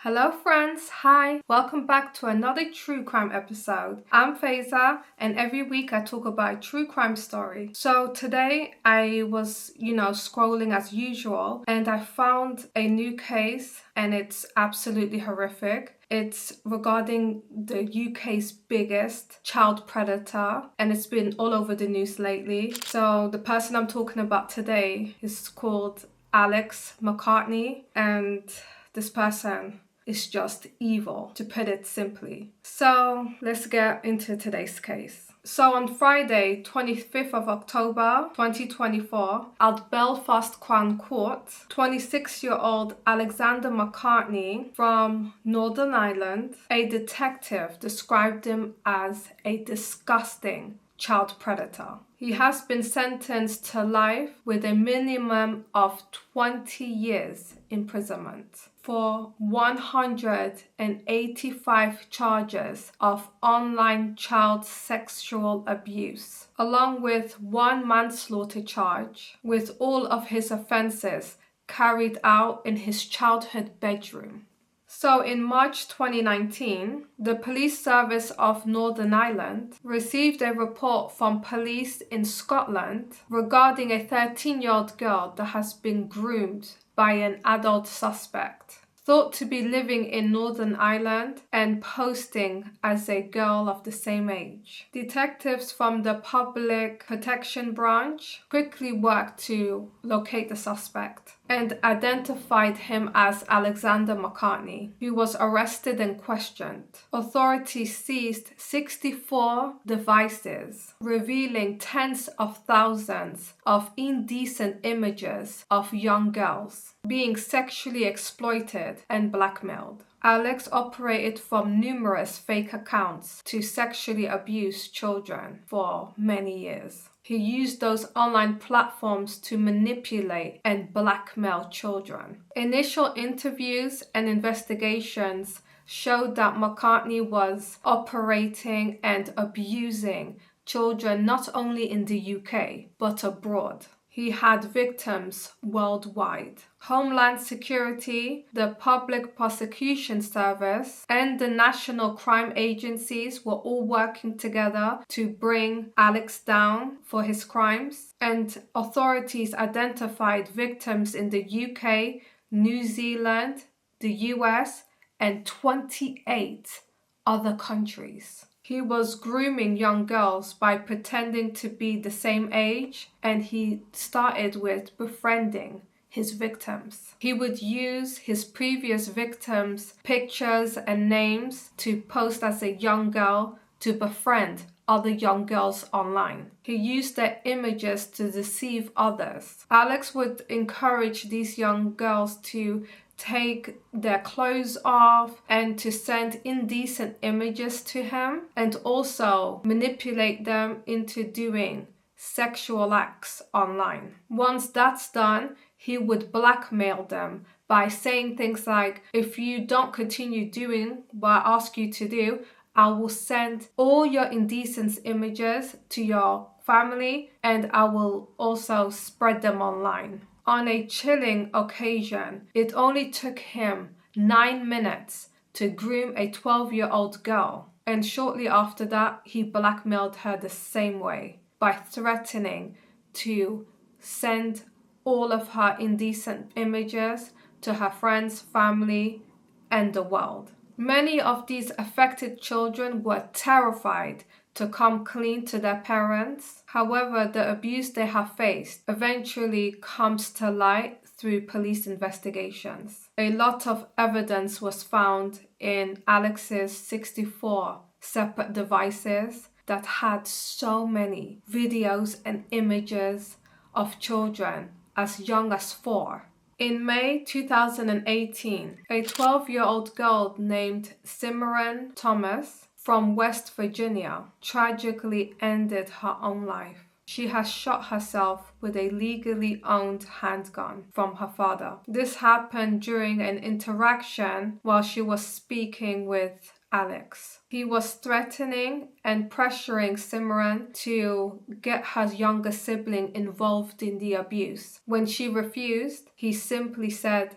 Hello friends, hi! Welcome back to another true crime episode. I'm Faiza and every week I talk about a true crime story. So today I was, scrolling as usual and I found a new case and it's absolutely horrific. It's regarding the UK's biggest child predator and it's been all over the news lately. So the person I'm talking about today is called Alex McCartney and this person is just evil, to put it simply. So let's get into today's case. So on Friday, 25th of October 2024, at Belfast Crown Court, 26-year-old Alexander McCartney from Northern Ireland, a detective described him as a disgusting child predator. He has been sentenced to life with a minimum of 20 years imprisonment for 185 charges of online child sexual abuse, along with one manslaughter charge, with all of his offences carried out in his childhood bedroom. So in March 2019, the Police Service of Northern Ireland received a report from police in Scotland regarding a 13-year-old girl that has been groomed by an adult suspect, thought to be living in Northern Ireland and posting as a girl of the same age. Detectives from the Public Protection Branch quickly worked to locate the suspect and identified him as Alexander McCartney, who was arrested and questioned. Authorities seized 64 devices, revealing tens of thousands of indecent images of young girls being sexually exploited and blackmailed. Alex operated from numerous fake accounts to sexually abuse children for many years. He used those online platforms to manipulate and blackmail children. Initial interviews and investigations showed that McCartney was operating and abusing children not only in the UK, but abroad. He had victims worldwide. Homeland Security, the Public Prosecution Service, and the national crime agencies were all working together to bring Alex down for his crimes, and authorities identified victims in the UK, New Zealand, the US, and 28 other countries. He was grooming young girls by pretending to be the same age, and he started with befriending his victims. He would use his previous victims' pictures and names to post as a young girl to befriend other young girls online. He used their images to deceive others. Alex would encourage these young girls to take their clothes off and to send indecent images to him, and also manipulate them into doing sexual acts online. Once that's done, he would blackmail them by saying things like, if you don't continue doing what I ask you to do, I will send all your indecent images to your family and I will also spread them online. On a chilling occasion, it only took him 9 minutes to groom a 12-year-old girl, and shortly after that, he blackmailed her the same way by threatening to send all of her indecent images to her friends, family, and the world. Many of these affected children were terrified to come clean to their parents. However, the abuse they have faced eventually comes to light through police investigations. A lot of evidence was found in Alex's 64 separate devices that had so many videos and images of children as young as 4. In May 2018, a 12-year-old girl named Simran Thomas from West Virginia tragically ended her own life. She has shot herself with a legally owned handgun from her father. This happened during an interaction while she was speaking with Alex. He was threatening and pressuring Simran to get her younger sibling involved in the abuse. When she refused, he simply said,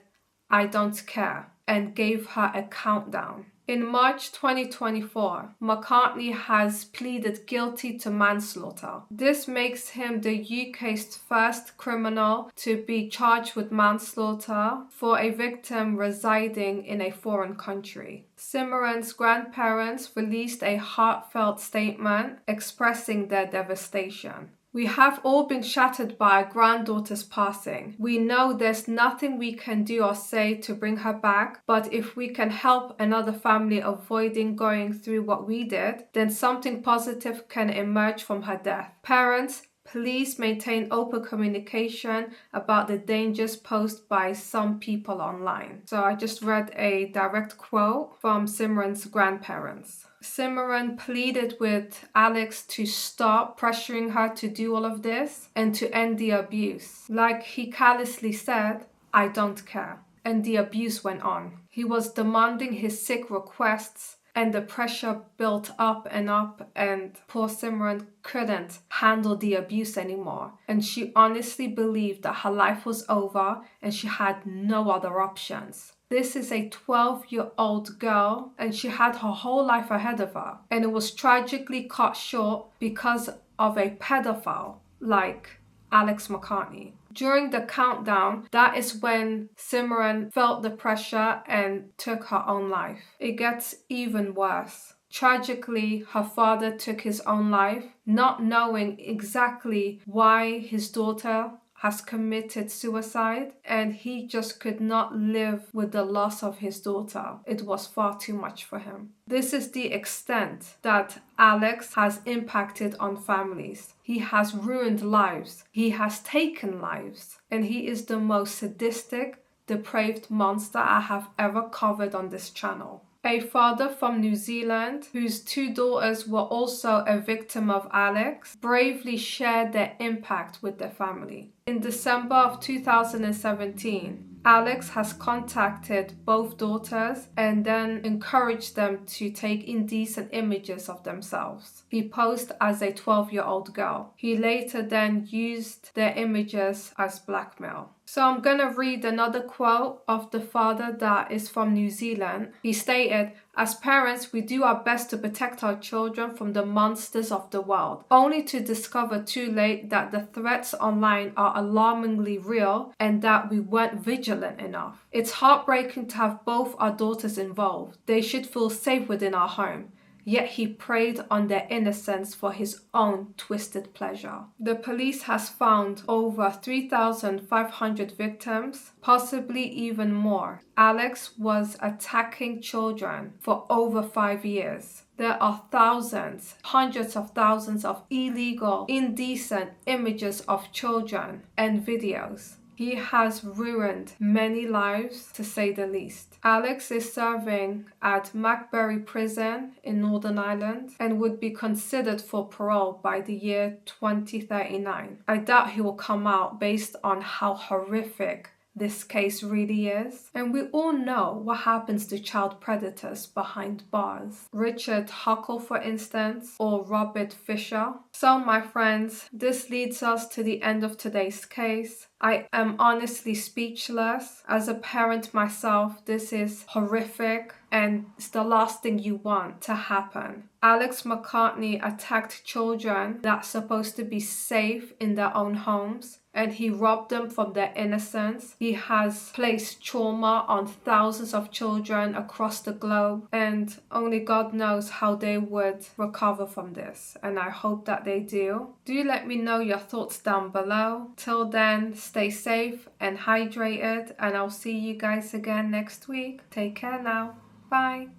"I don't care. and gave her a countdown. In March 2024, McCartney has pleaded guilty to manslaughter. This makes him the UK's first criminal to be charged with manslaughter for a victim residing in a foreign country. Simran's grandparents released a heartfelt statement expressing their devastation. We have all been shattered by our granddaughter's passing. We know there's nothing we can do or say to bring her back, but if we can help another family avoiding going through what we did, then something positive can emerge from her death. Parents, please maintain open communication about the dangers posed by some people online. So I just read a direct quote from Simran's grandparents. Simran pleaded with Alex to stop pressuring her to do all of this and to end the abuse. Like he callously said, "I don't care." And the abuse went on. He was demanding his sick requests, and the pressure built up, and poor Simran couldn't handle the abuse anymore. And she honestly believed that her life was over and she had no other options. This is a 12-year-old girl and she had her whole life ahead of her. And it was tragically cut short because of a pedophile like Alex McCartney. During the countdown, that is when Simran felt the pressure and took her own life. It gets even worse. Tragically, her father took his own life, not knowing exactly why his daughter has committed suicide, and he just could not live with the loss of his daughter. It was far too much for him. This is the extent that Alex has impacted on families. He has ruined lives. He has taken lives. And he is the most sadistic, depraved monster I have ever covered on this channel. A father from New Zealand, whose 2 daughters were also a victim of Alex, bravely shared their impact with their family. In December of 2017, Alex has contacted both daughters and then encouraged them to take indecent images of themselves. He posed as a 12-year-old girl. He later then used their images as blackmail. So I'm going to read another quote of the father that is from New Zealand. He stated, "As parents, we do our best to protect our children from the monsters of the world, only to discover too late that the threats online are alarmingly real and that we weren't vigilant enough. It's heartbreaking to have both our daughters involved. They should feel safe within our home. Yet he preyed on their innocence for his own twisted pleasure." The police has found over 3,500 victims, possibly even more. Alex was attacking children for over 5 years. There are thousands, hundreds of thousands of illegal, indecent images of children and videos. He has ruined many lives, to say the least. Alex is serving at Macquarie Prison in Northern Ireland and would be considered for parole by the year 2039. I doubt he will come out based on how horrific this case really is. And we all know what happens to child predators behind bars. Richard Huckle, for instance, or Robert Fisher. So my friends, this leads us to the end of today's case. I am honestly speechless. As a parent myself, this is horrific and it's the last thing you want to happen. Alex McCartney attacked children that's supposed to be safe in their own homes, and he robbed them from their innocence. He has placed trauma on thousands of children across the globe, and only God knows how they would recover from this, and I hope that they do. Do let me know your thoughts down below. Till then, stay safe and hydrated, and I'll see you guys again next week. Take care now. Bye.